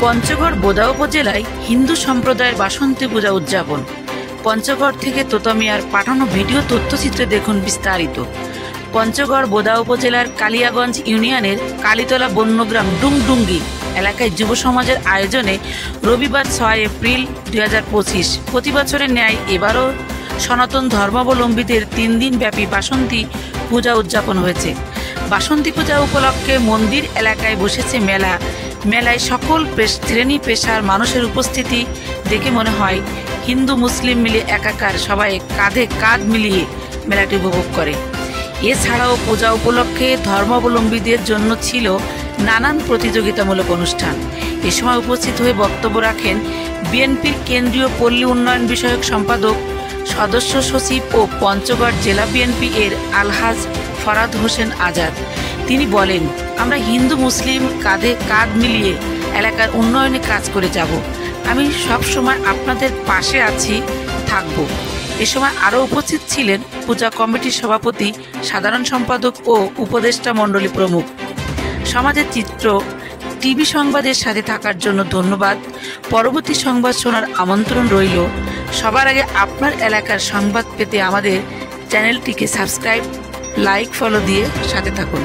পঞ্চগড় বোদা উপজেলায় হিন্দু সম্প্রদায়ের বাসন্তী পূজা উদযাপন। পঞ্চগড় থেকে তোতামিয়ার পাঠানো ভিডিও তথ্যচিত্রে দেখুন বিস্তারিত। পঞ্চগড় বোদা উপজেলার কালিয়াগঞ্জ ইউনিয়নের কালীতলা বন্যগ্রাম ডুংডুঙ্গি এলাকায় যুব সমাজের আয়োজনে রবিবার 6 এপ্রিল 2025 প্রতি বছরের ন্যায় এবারও সনাতন ধর্মাবলম্বীদের 3 দিন ব্যাপী বাসন্তী পূজা উদযাপন হয়েছে। বাসন্তী পূজা উপলক্ষে মন্দির এলাকায় বসেছে মেলা। মেলায় সকল শ্রেণী পেশার মানুষের উপস্থিতি দেখে মনে হয় হিন্দু মুসলিম মিলে একাকার, সবাই কাঁধে কাঁধ মিলিয়ে মেলাটি উপভোগ করে। এছাড়াও পূজা উপলক্ষে ধর্মাবলম্বীদের জন্য ছিল নানান প্রতিযোগিতামূলক অনুষ্ঠান। এ সময় উপস্থিত হয়ে বক্তব্য রাখেন বিএনপির কেন্দ্রীয় পল্লী উন্নয়ন বিষয়ক সম্পাদক, সদস্য সচিব ও পঞ্চগড় জেলা বিএনপি এর আলহাজ ফরাদ হোসেন আজাদ। তিনি বলেন, আমরা হিন্দু মুসলিম কাঁধে কাঁধ মিলিয়ে এলাকার উন্নয়নে কাজ করে যাব। আমি সবসময় আপনাদের পাশে আছি, থাকব। এ সময় আরও উপস্থিত ছিলেন পূজা কমিটির সভাপতি, সাধারণ সম্পাদক ও উপদেষ্টা মণ্ডলী প্রমুখ। সমাজের চিত্র টিভি সংবাদের সাথে থাকার জন্য ধন্যবাদ। পরবর্তী সংবাদ শোনার আমন্ত্রণ রইল। সবার আগে আপনার এলাকার সংবাদ পেতে আমাদের চ্যানেলটিকে সাবস্ক্রাইব, লাইক, ফলো দিয়ে সাথে থাকুন।